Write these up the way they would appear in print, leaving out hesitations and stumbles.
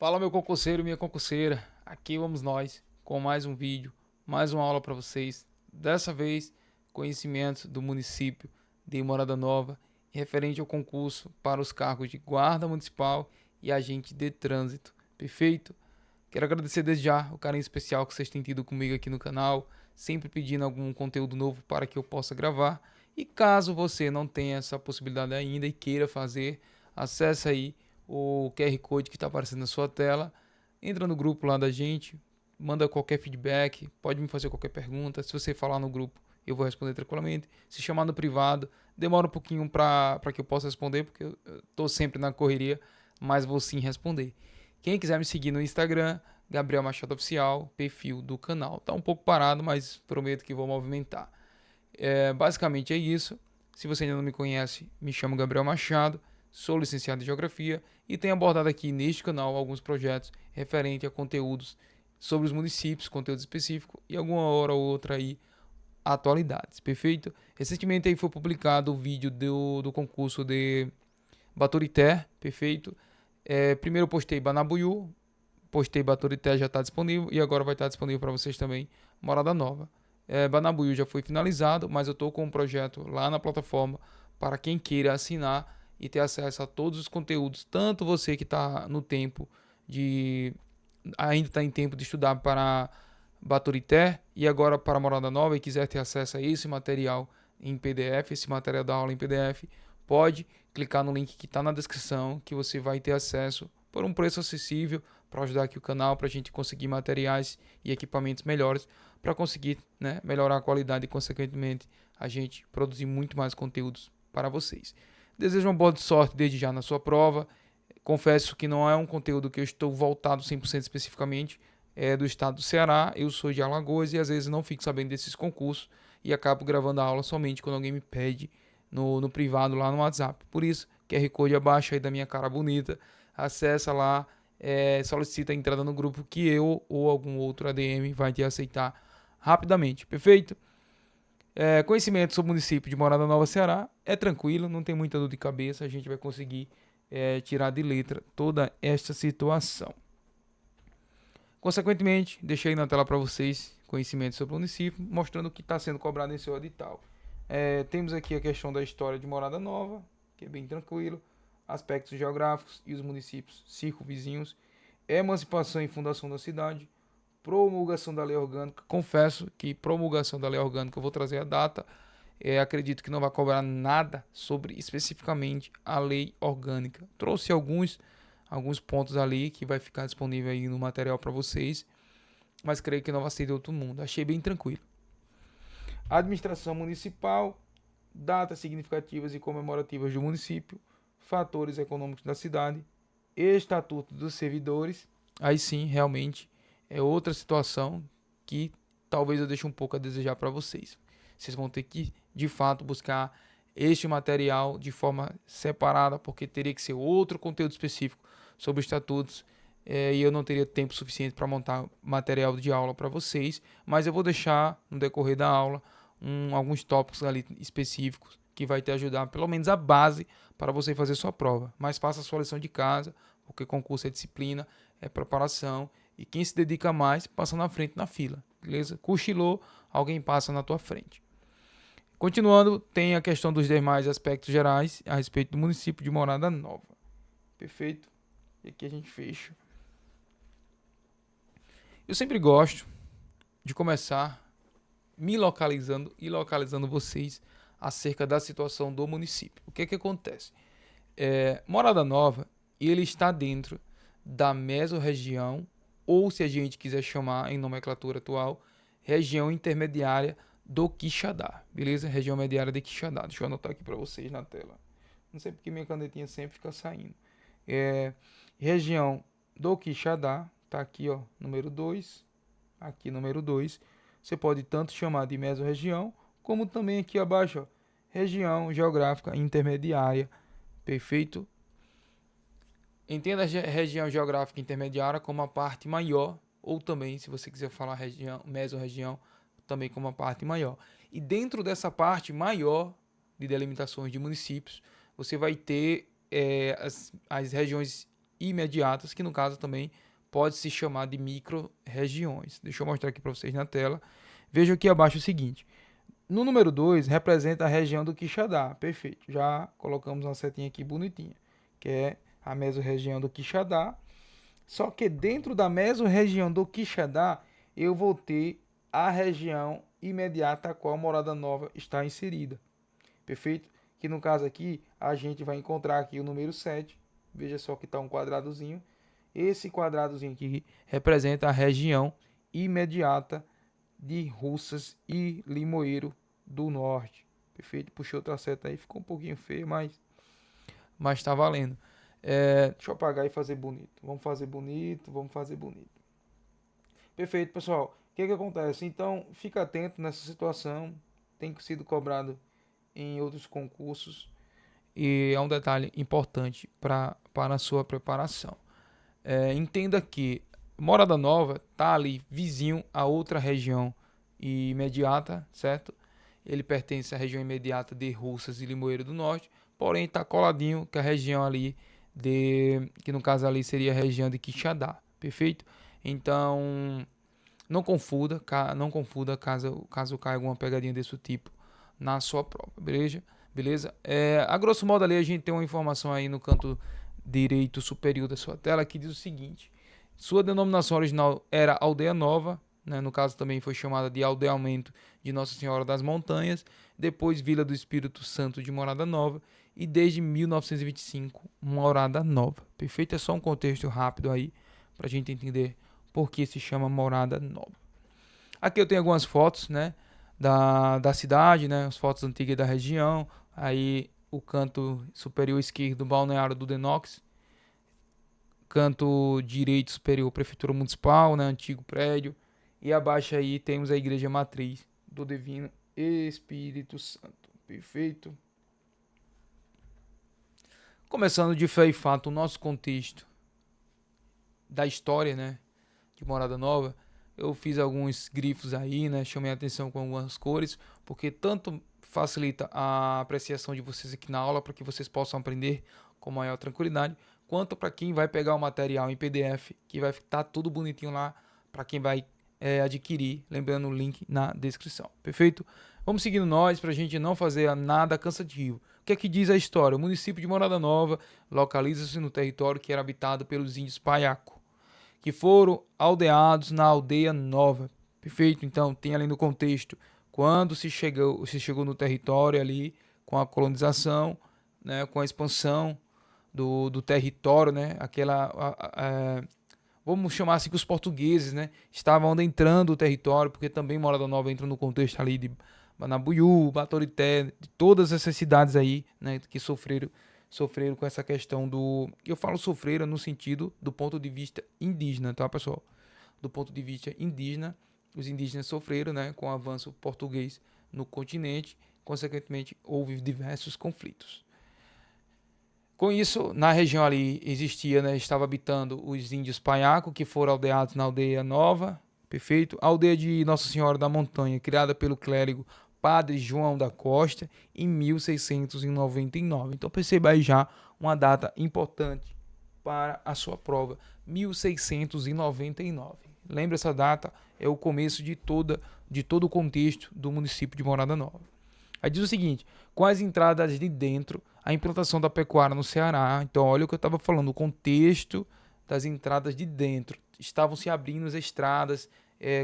Fala meu concurseiro, minha concurseira, aqui vamos nós com mais um vídeo, mais uma aula para vocês. Dessa vez, conhecimentos do município de Morada Nova referente ao concurso para os cargos de guarda municipal e agente de trânsito. Perfeito? Quero agradecer desde já o carinho especial que vocês têm tido comigo aqui no canal, sempre pedindo algum conteúdo novo para que eu possa gravar. E caso você não tenha essa possibilidade ainda e queira fazer, acesse aí o QR Code que está aparecendo na sua tela, entra no grupo lá da gente, manda qualquer feedback, pode me fazer qualquer pergunta. Se você falar no grupo, eu vou responder tranquilamente. Se chamar no privado, demora um pouquinho para que eu possa responder, porque eu estou sempre na correria, mas vou sim responder. Quem quiser me seguir no Instagram, Gabriel Machado Oficial, perfil do canal. Tá um pouco parado, mas prometo que vou movimentar. Basicamente é isso. Se você ainda não me conhece, me chamo Gabriel Machado, sou licenciado em Geografia e tenho abordado aqui neste canal alguns projetos referentes a conteúdos sobre os municípios, conteúdo específico e alguma hora ou outra aí atualidades, perfeito? Recentemente aí foi publicado o vídeo do concurso de Baturité, perfeito? Primeiro eu postei Banabuiú, postei Baturité, já está disponível e agora vai estar disponível para vocês também Morada Nova. Banabuiú já foi finalizado, mas eu estou com um projeto lá na plataforma para quem queira assinar e ter acesso a todos os conteúdos, tanto você que está no tempo de ainda está em tempo de estudar para Baturité e agora para Morada Nova e quiser ter acesso a esse material em PDF, esse material da aula em PDF, pode clicar no link que está na descrição que você vai ter acesso por um preço acessível para ajudar aqui o canal, para a gente conseguir materiais e equipamentos melhores, para conseguir, né, melhorar a qualidade e, consequentemente, a gente produzir muito mais conteúdos para vocês. Desejo uma boa sorte desde já na sua prova. Confesso que não é um conteúdo que eu estou voltado 100% especificamente, é do estado do Ceará, eu sou de Alagoas e às vezes não fico sabendo desses concursos e acabo gravando a aula somente quando alguém me pede no privado lá no WhatsApp. Por isso, QR Code abaixo aí da minha cara bonita, acessa lá, solicita a entrada no grupo que eu ou algum outro ADM vai te aceitar rapidamente, perfeito? Conhecimento sobre o município de Morada Nova, Ceará, é tranquilo, não tem muita dor de cabeça, a gente vai conseguir tirar de letra toda esta situação. Consequentemente, deixei na tela para vocês conhecimentos sobre o município, mostrando o que está sendo cobrado em seu edital. Temos aqui a questão da história de Morada Nova, que é bem tranquilo, aspectos geográficos e os municípios circunvizinhos, emancipação e fundação da cidade, promulgação da lei orgânica. Confesso que promulgação da lei orgânica eu vou trazer a data. Acredito que não vai cobrar nada sobre especificamente a lei orgânica. Trouxe alguns pontos ali que vai ficar disponível aí no material para vocês, mas creio que não vai ser de outro mundo. Achei bem tranquilo. Administração municipal, datas significativas e comemorativas do município, fatores econômicos da cidade, estatuto dos servidores. Aí sim, realmente é outra situação que talvez eu deixe um pouco a desejar para vocês. Vocês vão ter que, de fato, buscar este material de forma separada, porque teria que ser outro conteúdo específico sobre estatutos, e eu não teria tempo suficiente para montar material de aula para vocês, mas eu vou deixar no decorrer da aula alguns tópicos ali específicos que vai te ajudar, pelo menos a base, para você fazer sua prova. Mas faça a sua lição de casa, porque concurso é disciplina, é preparação, e quem se dedica mais passa na frente na fila, beleza? Cochilou, alguém passa na tua frente. Continuando, tem a questão dos demais aspectos gerais a respeito do município de Morada Nova. Perfeito? E aqui a gente fecha. Eu sempre gosto de começar me localizando e localizando vocês acerca da situação do município. O que que acontece? Morada Nova, ele está dentro da mesorregião, ou se a gente quiser chamar em nomenclatura atual, região intermediária do Quixadá, beleza? Região mediária de Quixadá. Deixa eu anotar aqui para vocês na tela. Não sei porque minha canetinha sempre fica saindo. Região do Quixadá, tá aqui, ó, número 2. Aqui, número 2. Você pode tanto chamar de mesorregião, como também aqui abaixo, ó, região geográfica intermediária. Perfeito? Entenda a região geográfica intermediária como a parte maior, ou também, se você quiser falar região, mesorregião, também como a parte maior. E dentro dessa parte maior de delimitações de municípios, você vai ter as regiões imediatas, que no caso também pode se chamar de micro-regiões. Deixa eu mostrar aqui para vocês na tela. Veja aqui abaixo o seguinte. No número 2, representa a região do Quixadá. Perfeito. Já colocamos uma setinha aqui bonitinha, que é a mesorregião do Quixadá. Só que dentro da mesorregião do Quixadá, eu vou ter a região imediata a qual a Morada Nova está inserida. Perfeito? Que no caso aqui, a gente vai encontrar aqui o número 7. Veja só que está um quadradozinho. Esse quadradozinho aqui representa a região imediata de Russas e Limoeiro do Norte. Perfeito? Puxei outra seta aí, ficou um pouquinho feio, mas tá valendo. Deixa eu apagar e fazer bonito. Vamos fazer bonito, vamos fazer bonito. Perfeito, pessoal. O que acontece? Então, fica atento nessa situação. Tem sido cobrado em outros concursos e é um detalhe importante para a sua preparação. Entenda que Morada Nova está ali vizinho a outra região imediata, certo? Ele pertence à região imediata de Russas e Limoeiro do Norte, porém está coladinho com a região ali que no caso ali seria a região de Quixadá, perfeito? Então não confunda caso caia alguma pegadinha desse tipo na sua prova, beleza? A grosso modo ali a gente tem uma informação aí no canto direito superior da sua tela que diz o seguinte: sua denominação original era Aldeia Nova, né? No caso também foi chamada de Aldeamento de Nossa Senhora das Montanhas, depois Vila do Espírito Santo de Morada Nova e desde 1925 Morada Nova. Perfeito? É só um contexto rápido aí para a gente entender por que se chama Morada Nova. Aqui eu tenho algumas fotos, né, da cidade, né, as fotos antigas da região. Aí o canto superior esquerdo, Balneário do Denox. Canto direito superior, Prefeitura Municipal, né, antigo prédio. E abaixo aí temos a Igreja Matriz do Divino Espírito Santo. Perfeito? Começando de fé e fato o nosso contexto da história, né, de Morada Nova, eu fiz alguns grifos aí, né, chamei a atenção com algumas cores, porque tanto facilita a apreciação de vocês aqui na aula, para que vocês possam aprender com maior tranquilidade, quanto para quem vai pegar o material em PDF, que vai estar tudo bonitinho lá, para quem vai adquirir, lembrando o link na descrição, perfeito? Vamos seguindo nós, para a gente não fazer nada cansativo. O que é que diz a história? O município de Morada Nova localiza-se no território que era habitado pelos índios Paiaco, que foram aldeados na Aldeia Nova. Perfeito? Então, tem ali no contexto, quando se chegou no território ali, com a colonização, né, com a expansão do território, né, vamos chamar assim que os portugueses, né, estavam adentrando o território, porque também Morada Nova entra no contexto ali de Manabuiú, Baturité, de todas essas cidades aí, né, que sofreram com essa questão eu falo sofreram no sentido do ponto de vista indígena, tá, pessoal? Do ponto de vista indígena, os indígenas sofreram, né, com o avanço português no continente, consequentemente houve diversos conflitos. Com isso, na região ali existia, né, estava habitando os índios Paiaco, que foram aldeados na Aldeia Nova, perfeito? A aldeia de Nossa Senhora da Montanha, criada pelo clérigo Padre João da Costa, em 1699. Então perceba aí já uma data importante para a sua prova, 1699. Lembra essa data? É o começo de todo o contexto do município de Morada Nova. Aí diz o seguinte: com as entradas de dentro, a implantação da pecuária no Ceará. Então olha o que eu estava falando, o contexto das entradas de dentro. Estavam se abrindo as estradas,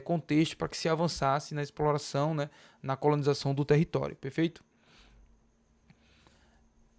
contexto para que se avançasse na exploração, né, na colonização do território, perfeito?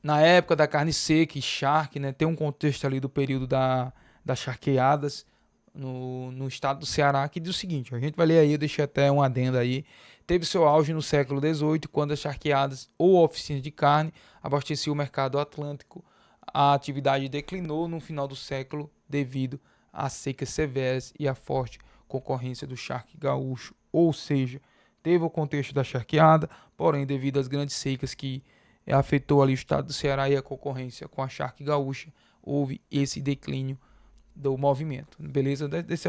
Na época da carne seca e charque, né, tem um contexto ali do período das charqueadas no estado do Ceará, que diz o seguinte, a gente vai ler aí, eu deixei até um adendo aí, teve seu auge no século XVIII, quando as charqueadas ou oficinas de carne abasteciam o mercado atlântico. A atividade declinou no final do século devido às secas severas e à forte concorrência do charque gaúcho, ou seja, teve o contexto da charqueada, porém devido às grandes secas que afetou ali o estado do Ceará e a concorrência com a charque gaúcha, houve esse declínio do movimento, beleza? Desse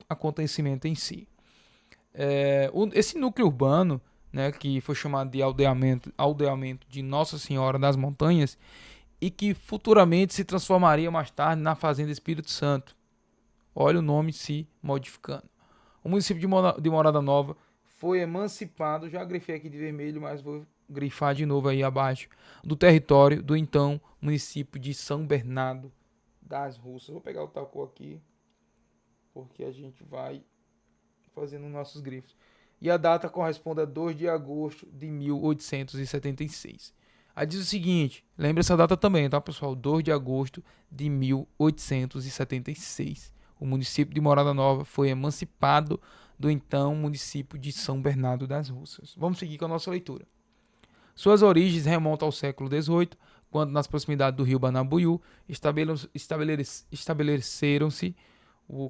acontecimento em si. Esse núcleo urbano, né, que foi chamado de aldeamento de Nossa Senhora das Montanhas, e que futuramente se transformaria mais tarde na Fazenda Espírito Santo. Olha o nome se modificando. O município de Morada Nova foi emancipado, já grifei aqui de vermelho, mas vou grifar de novo aí abaixo, do território do então município de São Bernardo das Russas. Vou pegar o talco aqui, porque a gente vai fazendo nossos grifos. E a data corresponde a 2 de agosto de 1876. Aí diz o seguinte, lembra essa data também, tá, pessoal? 2 de agosto de 1876. O município de Morada Nova foi emancipado do então município de São Bernardo das Russas. Vamos seguir com a nossa leitura. Suas origens remontam ao século XVIII, quando nas proximidades do rio Banabuiú estabeleceram-se,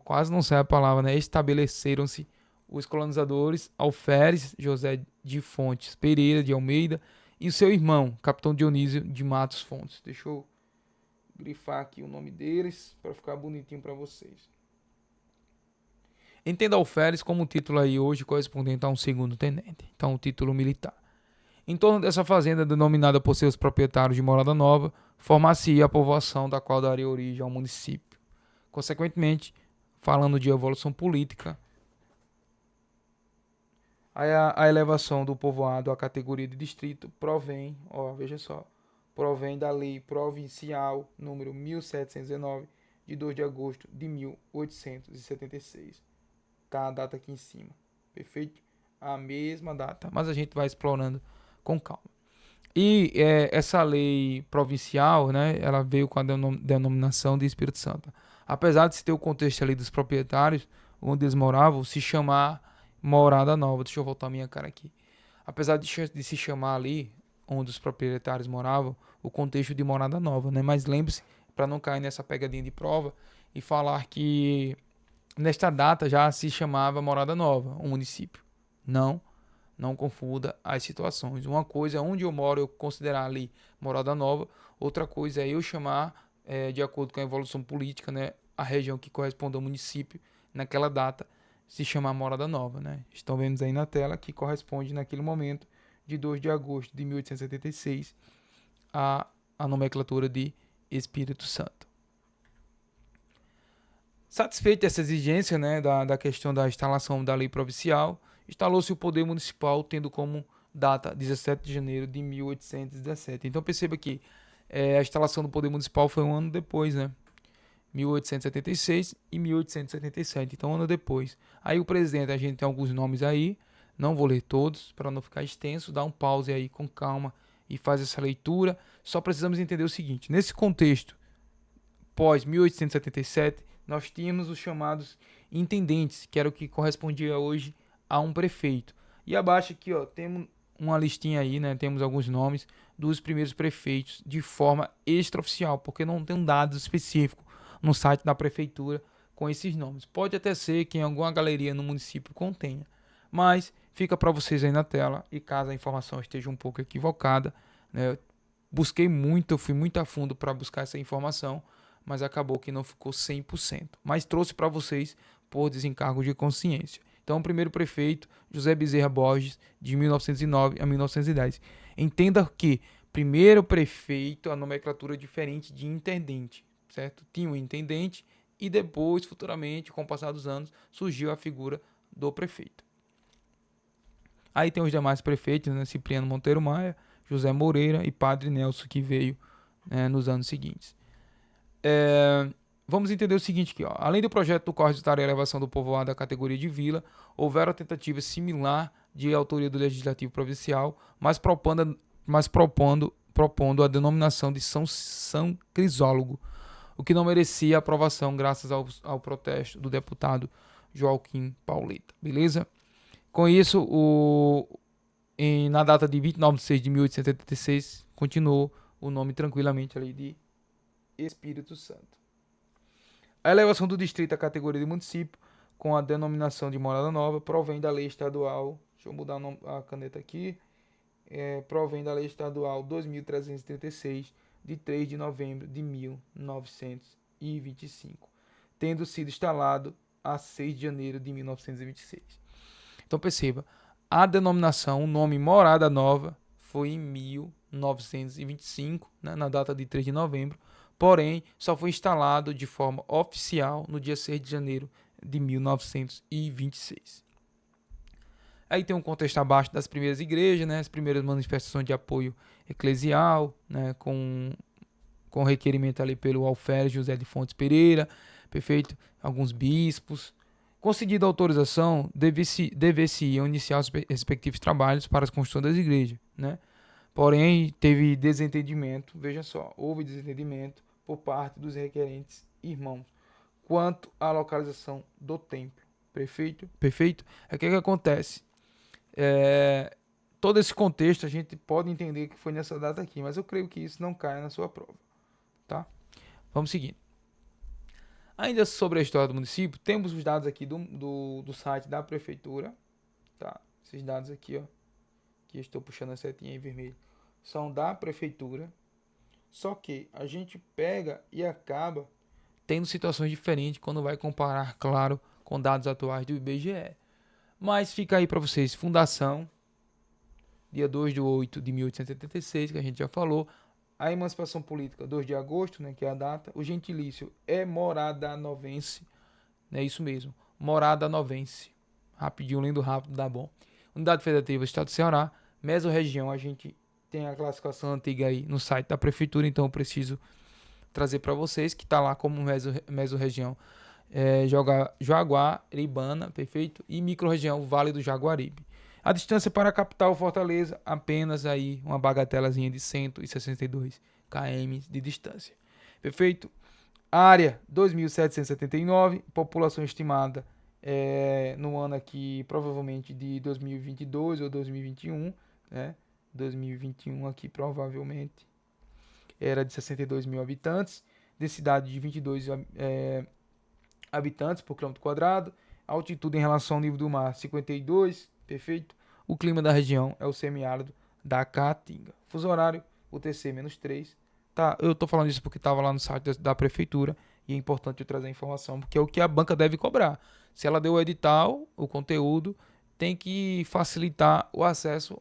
quase não sei a palavra, né? Estabeleceram-se os colonizadores Alferes José de Fontes Pereira de Almeida e o seu irmão, capitão Dionísio de Matos Fontes. Deixa eu grifar aqui o nome deles para ficar bonitinho para vocês. Entenda Alferes como um título aí hoje correspondente a um segundo tenente, então um título militar. Em torno dessa fazenda, denominada por seus proprietários de Morada Nova, formar-se-ia a povoação da qual daria origem ao município. Consequentemente, falando de evolução política, a elevação do povoado à categoria de distrito provém, veja só, provém da Lei Provincial número 1719, de 2 de agosto de 1876. Tá a data aqui em cima, perfeito? A mesma data, mas a gente vai explorando com calma. E essa lei provincial, né, ela veio com a denominação de Espírito Santo. Apesar de se ter o contexto ali dos proprietários, onde eles moravam, se chamar Morada Nova. Deixa eu voltar a minha cara aqui. Apesar de se chamar ali, onde os proprietários moravam, o contexto de Morada Nova, né? Mas lembre-se, para não cair nessa pegadinha de prova, e falar que nesta data já se chamava Morada Nova, um município. Não confunda as situações. Uma coisa é onde eu moro, eu considerar ali Morada Nova. Outra coisa é eu chamar, de acordo com a evolução política, né, a região que corresponde ao município, naquela data, se chamar Morada Nova. Né? Estão vendo aí na tela que corresponde naquele momento, de 2 de agosto de 1876, a nomenclatura de Espírito Santo. Satisfeita essa exigência, né, da questão da instalação da lei provincial, instalou-se o poder municipal, tendo como data 17 de janeiro de 1817. Então perceba que a instalação do poder municipal foi um ano depois, né? 1876 e 1877, então um ano depois. Aí o presidente, a gente tem alguns nomes aí, não vou ler todos para não ficar extenso, dá um pause aí com calma e faz essa leitura. Só precisamos entender o seguinte, nesse contexto pós 1877, nós tínhamos os chamados intendentes, que era o que correspondia hoje a um prefeito. E abaixo aqui, ó, temos uma listinha aí, né? Temos alguns nomes dos primeiros prefeitos de forma extraoficial, porque não tem um dado específico no site da prefeitura com esses nomes. Pode até ser que em alguma galeria no município contenha, mas fica para vocês aí na tela, e caso a informação esteja um pouco equivocada, né? Eu busquei muito, eu fui muito a fundo para buscar essa informação, mas acabou que não ficou 100%. Mas trouxe para vocês por desencargo de consciência. Então, o primeiro prefeito, José Bezerra Borges, de 1909 a 1910. Entenda que primeiro prefeito, a nomenclatura é diferente de intendente, certo? Tinha um intendente e depois, futuramente, com o passar dos anos, surgiu a figura do prefeito. Aí tem os demais prefeitos, né? Cipriano Monteiro Maia, José Moreira e Padre Nelson, que veio, né, nos anos seguintes. Vamos entender o seguinte aqui, ó. Além do projeto do qual resultaria a elevação do povoado à categoria de vila, houveram tentativa similar de autoria do Legislativo Provincial, mas propondo a denominação de São Crisólogo, o que não merecia aprovação graças ao protesto do deputado Joaquim Pauleta. Beleza? Com isso, na data de 29 de 6 de 1876, continuou o nome tranquilamente ali de Espírito Santo. A elevação do distrito à categoria de município, com a denominação de Morada Nova, provém da lei estadual, deixa eu mudar a caneta aqui, provém da lei estadual 2336, de 3 de novembro de 1925, tendo sido instalado a 6 de janeiro de 1926. Então perceba, a denominação, o nome Morada Nova, foi em 1925. 1925, né, na data de 3 de novembro, porém só foi instalado de forma oficial no dia 6 de janeiro de 1926. Aí tem um contexto abaixo das primeiras igrejas, né, as primeiras manifestações de apoio eclesial, né, com requerimento ali pelo Alferes José de Fontes Pereira, perfeito? Alguns bispos. Concedida a autorização, deve-se iniciar os respectivos trabalhos para a construção das igrejas, né? Porém, teve desentendimento, veja só, houve desentendimento por parte dos requerentes irmãos quanto à localização do templo. Perfeito? Perfeito? É o que acontece? Todo esse contexto a gente pode entender que foi nessa data aqui, mas eu creio que isso não cai na sua prova, tá? Vamos seguir. Ainda sobre a história do município, temos os dados aqui do site da prefeitura, tá? Esses dados aqui, ó, que eu estou puxando a setinha em vermelho, são da prefeitura, só que a gente pega e acaba tendo situações diferentes quando vai comparar, claro, com dados atuais do IBGE. Mas fica aí para vocês, fundação, dia 2/8/1876, que a gente já falou. A emancipação política, 2 de agosto, né, que é a data. O gentilício é morada novense, é isso mesmo, morada novense. Rapidinho, lendo rápido, dá bom. Unidade Federativa, Estado do Ceará. Mesorregião, a gente tem a classificação antiga aí no site da prefeitura, então eu preciso trazer para vocês, que está lá como mesorregião Jaguaribana, perfeito? E microrregião Vale do Jaguaribe. A distância para a capital Fortaleza, apenas aí uma bagatelazinha de 162 km de distância. Perfeito? Área 2.779, população estimada no ano aqui, provavelmente de 2022 ou 2021, né? 2021 aqui provavelmente era de 62 mil habitantes, densidade de 22 habitantes por quilômetro quadrado, altitude em relação ao nível do mar 52, perfeito? O clima da região é o semiárido da Caatinga. Fuso horário, UTC-3. Tá, eu tô falando isso porque estava lá no site da prefeitura e é importante eu trazer a informação, porque é o que a banca deve cobrar. Se ela deu o edital, o conteúdo, tem que facilitar o acesso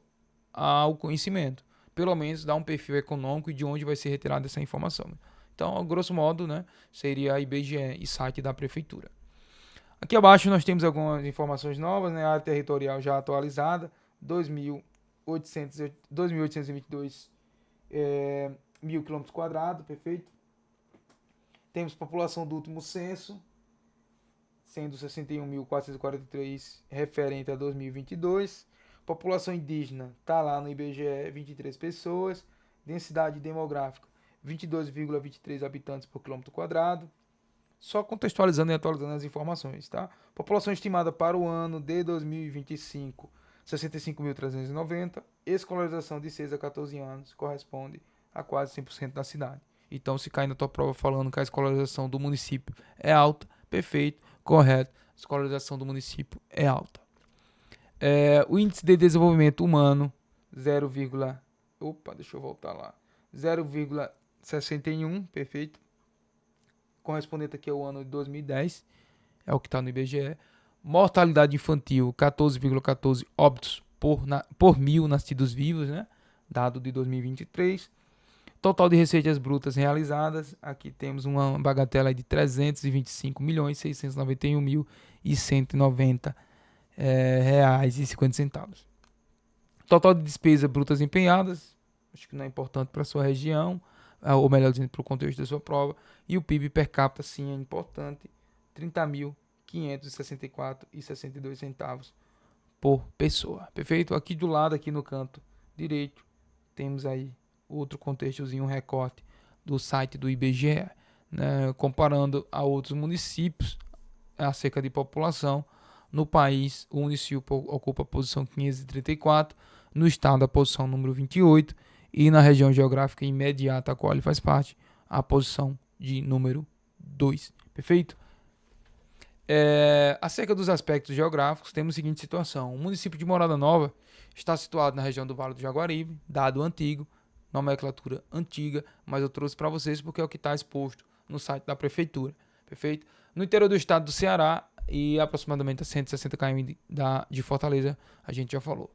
ao conhecimento. Pelo menos dar um perfil econômico e de onde vai ser retirada essa informação. Então, a grosso modo, né, seria a IBGE e site da prefeitura. Aqui abaixo nós temos algumas informações novas, né? A área territorial já atualizada, 2.822 mil quilômetros quadrados, perfeito? Temos população do último censo, sendo 61.443 referente a 2022. População indígena está lá no IBGE, 23 pessoas. Densidade demográfica, 22,23 habitantes por quilômetro quadrado. Só contextualizando e atualizando as informações, tá? População estimada para o ano de 2025, 65.390. Escolarização de 6 a 14 anos corresponde a quase 100% da cidade. Então, se cair na tua prova falando que a escolarização do município é alta, perfeito, correto. A escolarização do município é alta. O índice de desenvolvimento humano, 0,61, perfeito. Correspondente aqui ao ano de 2010, é o que está no IBGE. Mortalidade infantil, 14,14 óbitos por mil nascidos vivos, né? Dado de 2023. Total de receitas brutas realizadas, aqui temos uma bagatela de 325.691.190 reais e 50 centavos. Total de despesas brutas empenhadas, acho que não é importante para a sua região, ou melhor dizendo, para o contexto da sua prova. E o PIB per capita, sim, é importante, 30.564,62 centavos por pessoa. Perfeito? Aqui do lado, aqui no canto direito, temos aí outro contextozinho, um recorte do site do IBGE, né, comparando a outros municípios acerca de população. No país, o município ocupa a posição 534, no estado a posição número 28 e na região geográfica imediata a qual ele faz parte, a posição de número 2. Perfeito? Acerca dos aspectos geográficos, temos a seguinte situação. O município de Morada Nova está situado na região do Vale do Jaguaribe, dado antigo, nomenclatura antiga, mas eu trouxe para vocês porque é o que está exposto no site da prefeitura. Perfeito? No interior do estado do Ceará e aproximadamente a 160 km de Fortaleza, a gente já falou.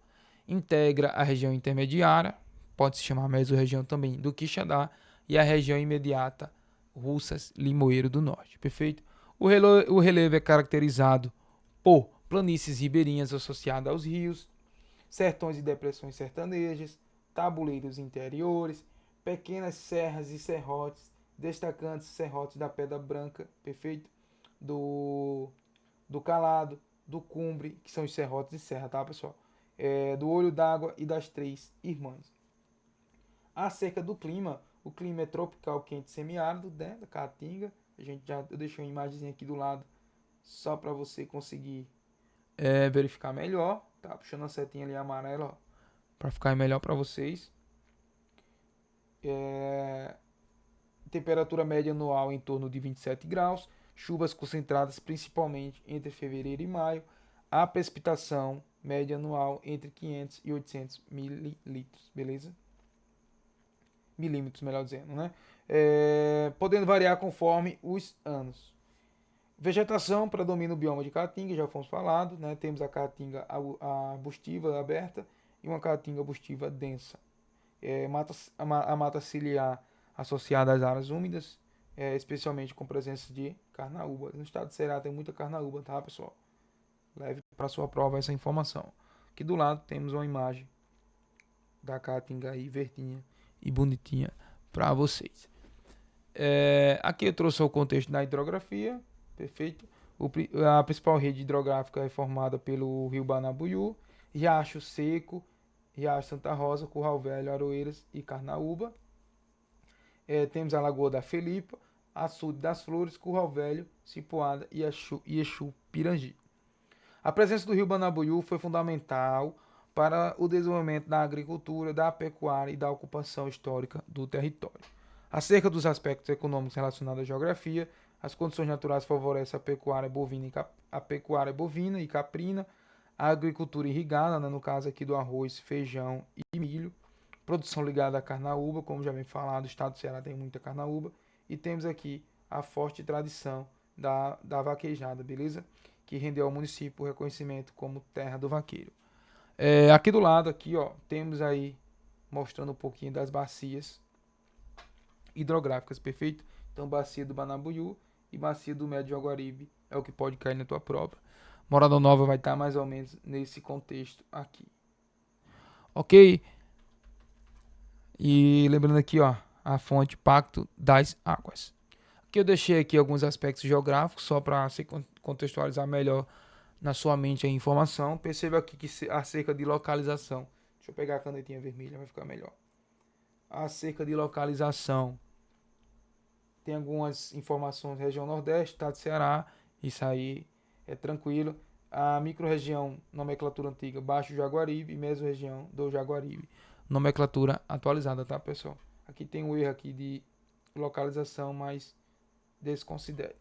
Integra a região intermediária, pode se chamar mesorregião também, do Quixadá, e a região imediata, Russas, Limoeiro do Norte, perfeito? O relevo é caracterizado por planícies ribeirinhas associadas aos rios, sertões e depressões sertanejas, tabuleiros interiores, pequenas serras e serrotes, destacando serrotes da Pedra Branca, perfeito? Do, do Calado, do Cumbre, que são os serrotes de serra, tá, pessoal? Do Olho d'Água e das Três Irmãs. Acerca do clima, o clima é tropical quente semiárido, né, da Caatinga. Eu deixei uma imagem aqui do lado só para você conseguir verificar melhor, tá? Puxando a setinha ali amarela, para ficar melhor para vocês. Temperatura média anual em torno de 27 graus, chuvas concentradas principalmente entre fevereiro e maio, a precipitação média anual entre 500 e 800 mililitros, beleza? Milímetros, melhor dizendo, né? Podendo variar conforme os anos. Vegetação predomina o bioma de caatinga, já fomos falado, né? Temos a caatinga arbustiva aberta e uma caatinga arbustiva densa. A mata ciliar associada às áreas úmidas, especialmente com presença de carnaúba. No estado de Ceará tem muita carnaúba, tá, pessoal? Leve para sua prova essa informação. Aqui do lado temos uma imagem da caatinga aí, verdinha e bonitinha para vocês. Aqui eu trouxe o contexto da hidrografia, perfeito? A principal rede hidrográfica é formada pelo rio Banabuiú, Riacho Seco, Riacho Santa Rosa, Curral Velho, Aroeiras e Carnaúba. Temos a Lagoa da Felipa, Açude das Flores, Curral Velho, Cipoada e Exu Pirangi. A presença do rio Banabuiú foi fundamental para o desenvolvimento da agricultura, da pecuária e da ocupação histórica do território. Acerca dos aspectos econômicos relacionados à geografia, as condições naturais favorecem a pecuária bovina e caprina, a agricultura irrigada, né, no caso aqui do arroz, feijão e milho, produção ligada à carnaúba, como já vem falado, o estado do Ceará tem muita carnaúba, e temos aqui a forte tradição da vaquejada, beleza? Que rendeu ao município o reconhecimento como terra do vaqueiro. Aqui do lado, aqui, ó, temos aí, mostrando um pouquinho das bacias hidrográficas, perfeito? Então, bacia do Banabuiú e bacia do Médio Jaguaribe é o que pode cair na tua prova. Morada Nova vai estar mais ou menos nesse contexto aqui. Ok? E lembrando aqui, ó, a fonte Pacto das Águas. Aqui eu deixei aqui alguns aspectos geográficos só para se contextualizar melhor na sua mente a informação. Perceba aqui que acerca de localização. Deixa eu pegar a canetinha vermelha, vai ficar melhor. Acerca de localização. Tem algumas informações, região Nordeste, estado de Ceará, isso aí é tranquilo. A microrregião, nomenclatura antiga, Baixo Jaguaribe, mesorregião do Jaguaribe, nomenclatura atualizada, tá, pessoal? Aqui tem um erro aqui de localização, mas desconsidere.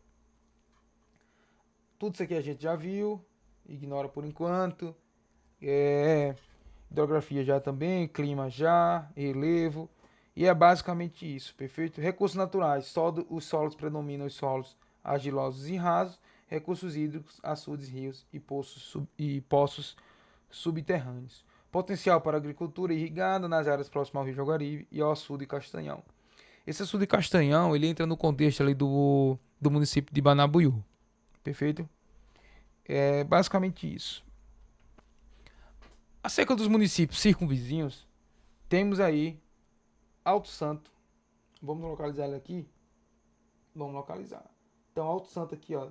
Tudo isso aqui a gente já viu, ignora por enquanto. Hidrografia já também, clima já, relevo. E é basicamente isso, perfeito? Recursos naturais, os solos predominam os solos argilosos e rasos, recursos hídricos, açudes, rios e poços subterrâneos. Potencial para agricultura irrigada nas áreas próximas ao Rio Jaguaribe e ao açude Castanhão. Esse açude Castanhão, ele entra no contexto ali do município de Banabuiú, perfeito? É basicamente isso. Acerca dos municípios circunvizinhos, temos aí Alto Santo. Vamos localizar ele aqui? Vamos localizar. Então, Alto Santo aqui, ó.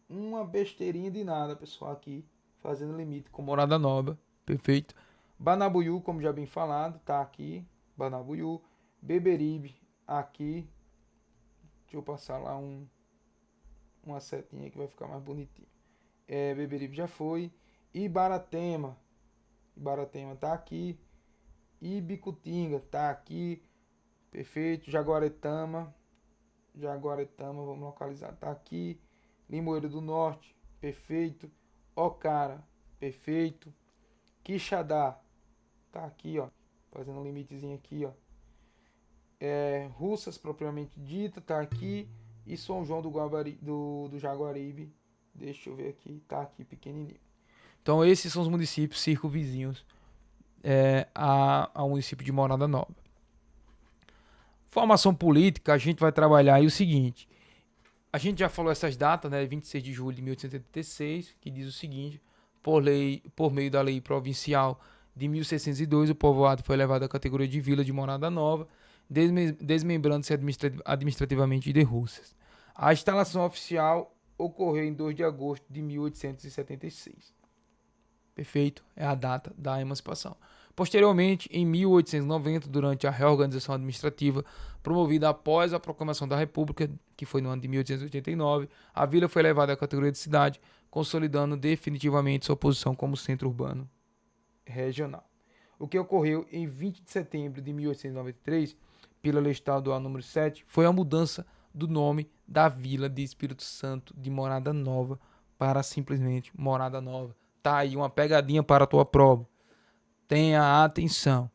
Uma besteirinha de nada, pessoal, aqui. Fazendo limite com Morada Nova. Perfeito. Banabuiú, como já bem falado, tá aqui. Banabuiú. Beberibe, aqui. Deixa eu passar lá uma setinha que vai ficar mais bonitinho. Beberibe já foi. Ibaratema. Ibaratema tá aqui. Ibicutinga tá aqui. Perfeito. Jaguaretama, vamos localizar, tá aqui. Limoeiro do Norte, perfeito. Ocara, perfeito. Quixadá, tá aqui, ó, fazendo um limitezinho aqui, ó. Russas, propriamente dita, tá aqui. E São João do Jaguaribe, deixa eu ver aqui, tá aqui pequenininho. Então esses são os municípios circunvizinhos ao município de Morada Nova. Formação política, a gente vai trabalhar aí o seguinte. A gente já falou essas datas, né? 26 de julho de 1886, que diz o seguinte: por meio da lei provincial de 1602, o povoado foi elevado à categoria de vila de Morada Nova, desmembrando-se administrativamente de Russas. A instalação oficial ocorreu em 2 de agosto de 1876. Perfeito? É a data da emancipação. Posteriormente, em 1890, durante a reorganização administrativa promovida após a proclamação da República, que foi no ano de 1889, a vila foi elevada à categoria de cidade, consolidando definitivamente sua posição como centro urbano regional. O que ocorreu em 20 de setembro de 1893, pela Lei Estadual número 7, foi a mudança do nome da Vila de Espírito Santo de Morada Nova para simplesmente Morada Nova. Tá aí uma pegadinha para a tua prova. Tenha atenção.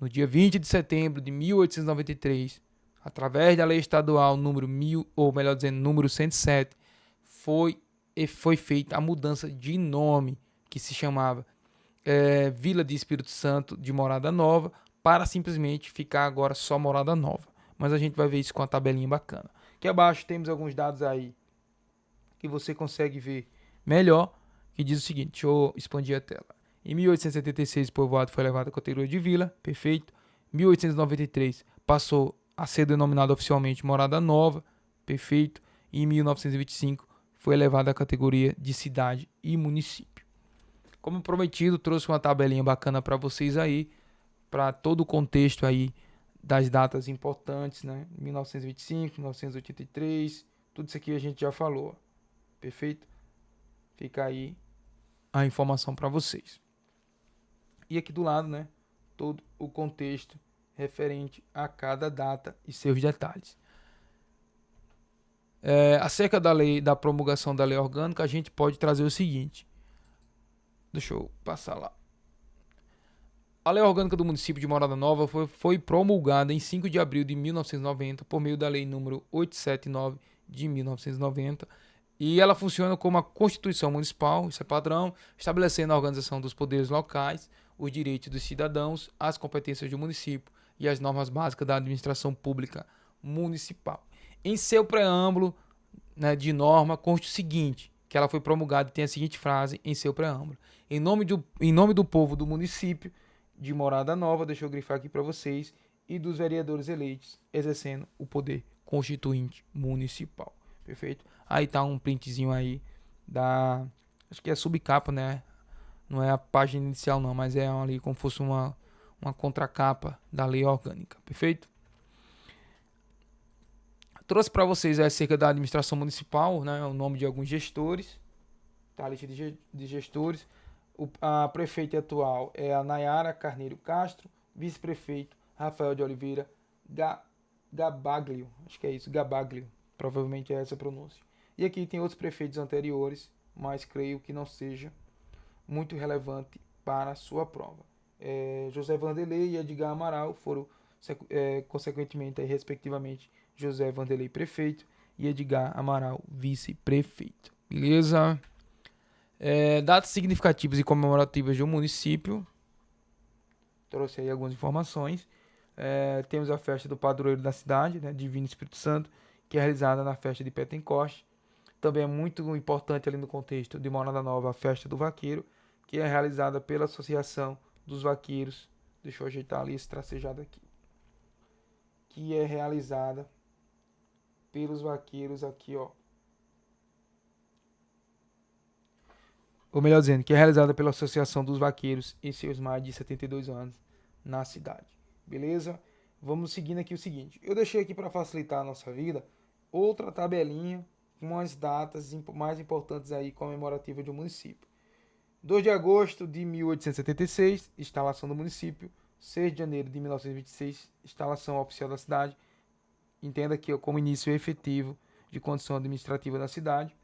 No dia 20 de setembro de 1893, através da Lei Estadual número 1000, ou melhor dizendo, número 107, foi feita a mudança de nome, que se chamava Vila de Espírito Santo de Morada Nova, para simplesmente ficar agora só Morada Nova. Mas a gente vai ver isso com a tabelinha bacana. Aqui abaixo temos alguns dados aí que você consegue ver melhor, que diz o seguinte, deixa eu expandir a tela. Em 1876, o povoado foi elevado à categoria de vila, perfeito. Em 1893, passou a ser denominado oficialmente Morada Nova, perfeito. E em 1925, foi elevado à categoria de cidade e município. Como prometido, trouxe uma tabelinha bacana para vocês aí, para todo o contexto aí das datas importantes, né? 1925, 1983, tudo isso aqui a gente já falou, perfeito? Fica aí a informação para vocês. E aqui do lado, né, todo o contexto referente a cada data e seus detalhes. Acerca da promulgação da lei orgânica, a gente pode trazer o seguinte. Deixa eu passar lá. A lei orgânica do município de Morada Nova foi promulgada em 5 de abril de 1990 por meio da lei número 879 de 1990. E ela funciona como a Constituição Municipal, isso é padrão, estabelecendo a organização dos poderes locais, os direitos dos cidadãos, as competências do município e as normas básicas da administração pública municipal. Em seu preâmbulo, né, de norma, consta o seguinte, que ela foi promulgada e tem a seguinte frase em seu preâmbulo. Em nome do povo do município de Morada Nova, deixa eu grifar aqui para vocês, e dos vereadores eleitos, exercendo o poder constituinte municipal. Perfeito? Aí tá um printzinho aí acho que é subcapa, né? Não é a página inicial não, mas é ali como fosse uma contracapa da lei orgânica. Perfeito? Trouxe para vocês acerca da administração municipal, né? O nome de alguns gestores. Tá a lista de gestores. A prefeita atual é a Nayara Carneiro Castro. Vice-prefeito Rafael de Oliveira Gabaglio. Acho que é isso, Gabaglio. Provavelmente é essa a pronúncia. E aqui tem outros prefeitos anteriores, mas creio que não seja muito relevante para a sua prova. José Vanderlei e Edgar Amaral foram, consequentemente, respectivamente, José Vanderlei prefeito e Edgar Amaral vice-prefeito. Beleza? Datas significativas e comemorativas de um município. Trouxe aí algumas informações. Temos a festa do padroeiro da cidade, né, Divino Espírito Santo, que é realizada na festa de Pentecoste. Também é muito importante ali no contexto de Morada Nova a festa do vaqueiro, que é realizada pela Associação dos Vaqueiros. Deixa eu ajeitar ali esse tracejado aqui. Que é realizada pelos vaqueiros aqui, ó. Ou melhor dizendo, que é realizada pela Associação dos Vaqueiros em seus mais de 72 anos na cidade. Beleza? Vamos seguindo aqui o seguinte. Eu deixei aqui para facilitar a nossa vida outra tabelinha com as datas mais importantes aí comemorativas do município. 2 de agosto de 1876, instalação do município. 6 de janeiro de 1926, instalação oficial da cidade. Entenda aqui como início efetivo de condição administrativa da cidade.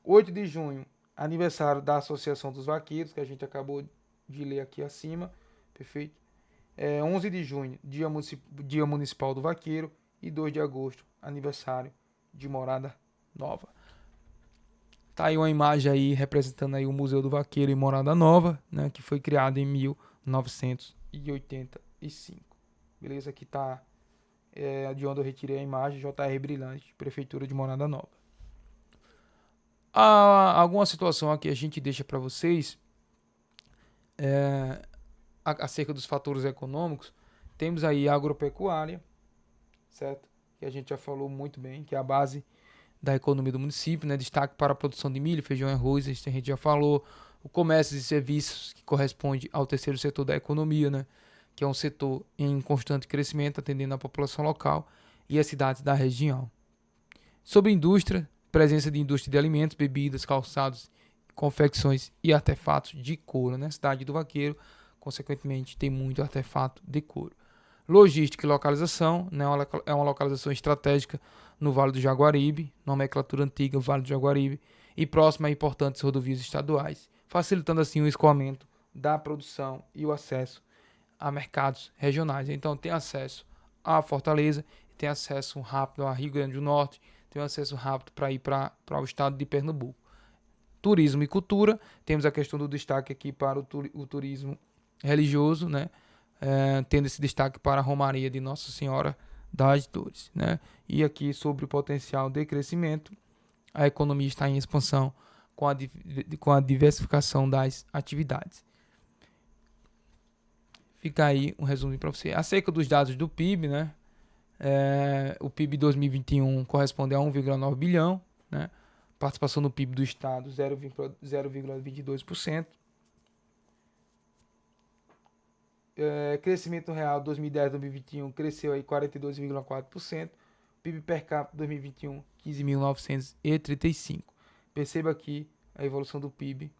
8 de junho, aniversário da Associação dos Vaqueiros, que a gente acabou de ler aqui acima. Perfeito? 11 de junho, dia Municipal do Vaqueiro. E 2 de agosto, aniversário de Morada Nova. Tá aí uma imagem aí representando aí o Museu do Vaqueiro em Morada Nova, né, que foi criado em 2.985. Beleza? Aqui tá de onde eu retirei a imagem, JR Brilhante, Prefeitura de Morada Nova. Alguma situação aqui a gente deixa para vocês acerca dos fatores econômicos. Temos aí a agropecuária, certo? Que a gente já falou muito bem, que é a base da economia do município, né? Destaque para a produção de milho, feijão e arroz, a gente já falou. O comércio e serviços, que corresponde ao terceiro setor da economia, né? Que é um setor em constante crescimento, atendendo a população local e as cidades da região. Sobre indústria, presença de indústria de alimentos, bebidas, calçados, confecções e artefatos de couro, né? Cidade do Vaqueiro, consequentemente, tem muito artefato de couro. Logística e localização, né? É uma localização estratégica no Vale do Jaguaribe, nomenclatura antiga Vale do Jaguaribe, e próxima a importantes rodovias estaduais, facilitando assim o escoamento da produção e o acesso a mercados regionais. Então tem acesso a Fortaleza, tem acesso rápido a Rio Grande do Norte, tem acesso rápido para ir para o estado de Pernambuco. Turismo e cultura, temos a questão do destaque aqui para o turismo religioso, né? Tendo esse destaque para a Romaria de Nossa Senhora das Dores, né? E aqui sobre o potencial de crescimento, a economia está em expansão com a diversificação das atividades. Fica aí um resumo para você. Acerca dos dados do PIB, né? O PIB 2021 corresponde a 1,9 bilhão, né? Participação no PIB do estado 0,22%. Crescimento real 2010-2021 cresceu aí 42,4%. PIB per capita 2021 15.935. Perceba aqui a evolução do PIB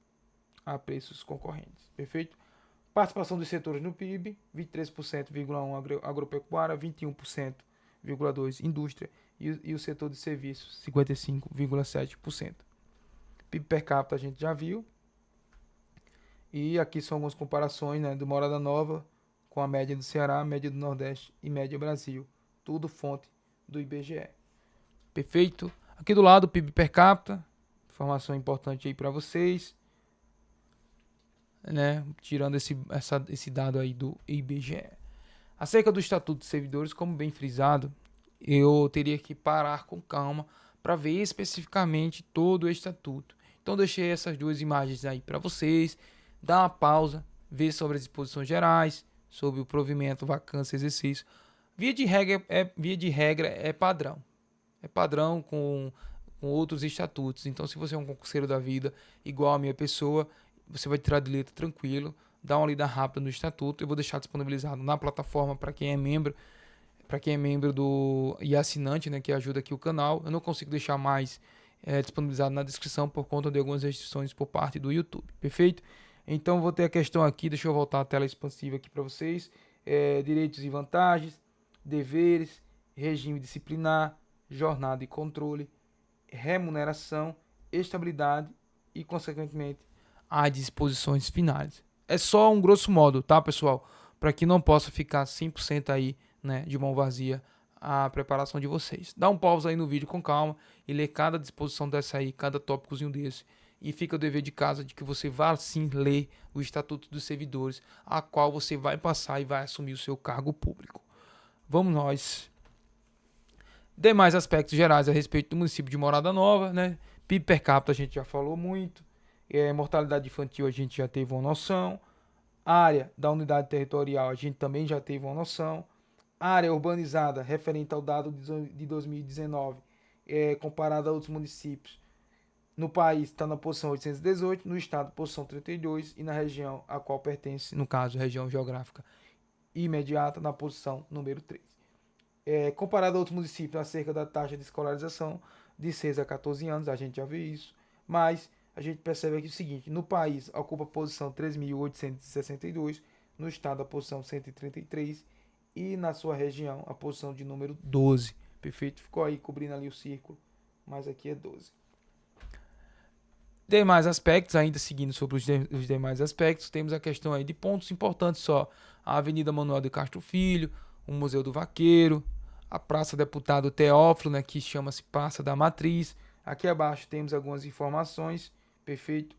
a preços concorrentes. Perfeito? Participação dos setores no PIB 23,1% agropecuária, 21,2% indústria e o setor de serviços 55,7%. PIB per capita a gente já viu. E aqui são algumas comparações, né, do Morada Nova com a média do Ceará, média do Nordeste e média Brasil. Tudo fonte do IBGE. Perfeito? Aqui do lado, PIB per capita. Informação importante aí para vocês. Né, tirando esse dado aí do IBGE. Acerca do Estatuto de Servidores, como bem frisado, eu teria que parar com calma para ver especificamente todo o Estatuto. Então deixei essas duas imagens aí para vocês. Dá uma pausa, ver sobre as disposições gerais, sobre o provimento, vacância, exercício. Via de regra é padrão. É padrão com outros estatutos. Então, se você é um concurseiro da vida, igual a minha pessoa, você vai tirar de letra tranquilo, dá uma lida rápida no estatuto. Eu vou deixar disponibilizado na plataforma para quem é membro, e assinante, né, que ajuda aqui o canal. Eu não consigo deixar mais disponibilizado na descrição por conta de algumas restrições por parte do YouTube. Perfeito? Então vou ter a questão aqui, deixa eu voltar a tela expansiva aqui para vocês. Direitos e vantagens, deveres, regime disciplinar, jornada e controle, remuneração, estabilidade e, consequentemente, as disposições finais. É só um grosso modo, tá, pessoal? Para que não possa ficar 100% aí, né, de mão vazia a preparação de vocês. Dá um pause aí no vídeo com calma e lê cada disposição dessa aí, cada tópicozinho desse. E fica o dever de casa de que você vá sim ler o Estatuto dos Servidores, a qual você vai passar e vai assumir o seu cargo público. Vamos nós. Demais aspectos gerais a respeito do município de Morada Nova, né? PIB per capita a gente já falou muito. Mortalidade infantil a gente já teve uma noção. Área da unidade territorial a gente também já teve uma noção. Área urbanizada referente ao dado de 2019, comparado a outros municípios. No país está na posição 818, no estado posição 32 e na região a qual pertence, no caso, região geográfica imediata, na posição número 3. Comparado a outros municípios acerca da taxa de escolarização de 6 a 14 anos, a gente já viu isso, mas a gente percebe aqui o seguinte: no país ocupa a posição 3.862, no estado a posição 133 e na sua região a posição de número 12. Perfeito? Ficou aí cobrindo ali o círculo, mas aqui é 12. Demais aspectos, ainda seguindo sobre os demais aspectos, temos a questão aí de pontos importantes só. A Avenida Manuel de Castro Filho, o Museu do Vaqueiro, a Praça Deputado Teófilo, né, que chama-se Praça da Matriz. Aqui abaixo temos algumas informações, perfeito?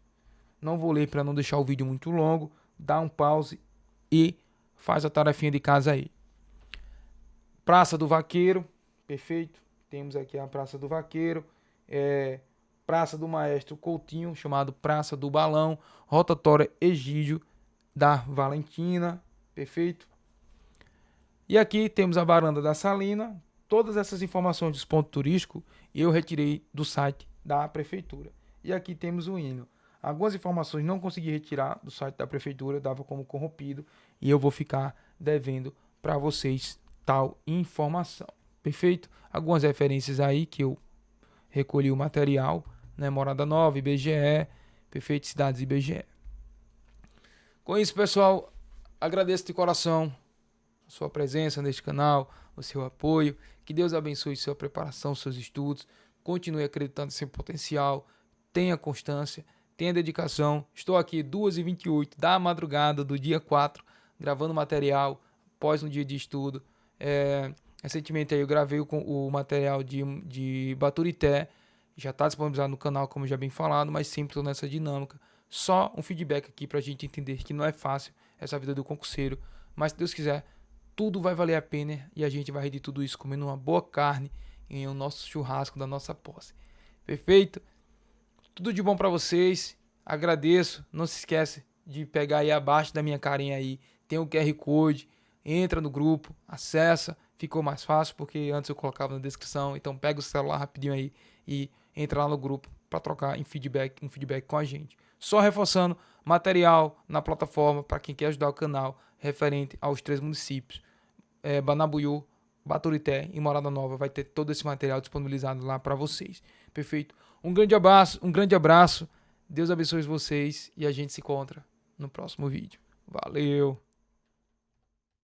Não vou ler para não deixar o vídeo muito longo. Dá um pause e faz a tarefinha de casa aí. Praça do Vaqueiro, perfeito. Temos aqui a Praça do Vaqueiro, Praça do Maestro Coutinho, chamado Praça do Balão, Rotatória Egídio da Valentina, perfeito. E aqui temos a Varanda da Salina. Todas essas informações dos pontos turísticos eu retirei do site da prefeitura. E aqui temos o hino. Algumas informações não consegui retirar do site da prefeitura, dava como corrompido, e eu vou ficar devendo para vocês tal informação. Perfeito? Algumas referências aí que eu recolhi o material, né? Morada Nova, IBGE, perfeito, cidades IBGE. Com isso, pessoal, agradeço de coração a sua presença neste canal, o seu apoio. Que Deus abençoe sua preparação, seus estudos. Continue acreditando em seu potencial. Tenha constância, tenha dedicação. Estou aqui 2h28 da madrugada do dia 4, gravando material após um dia de estudo. Recentemente aí eu gravei o material de Baturité. Já está disponibilizado no canal, como já bem falado, mas sempre estou nessa dinâmica. Só um feedback aqui para a gente entender que não é fácil essa vida do concurseiro. Mas se Deus quiser, tudo vai valer a pena e a gente vai rir de tudo isso comendo uma boa carne em o nosso churrasco da nossa posse. Perfeito? Tudo de bom para vocês. Agradeço. Não se esquece de pegar aí abaixo da minha carinha aí. Tem o QR Code. Entra no grupo, acessa. Ficou mais fácil porque antes eu colocava na descrição. Então pega o celular rapidinho aí e entra lá no grupo para trocar um feedback com a gente. Só reforçando, material na plataforma para quem quer ajudar o canal referente aos 3 municípios. Banabuiú, Baturité e Morada Nova. Vai ter todo esse material disponibilizado lá para vocês. Perfeito? Um grande abraço. Deus abençoe vocês e a gente se encontra no próximo vídeo. Valeu!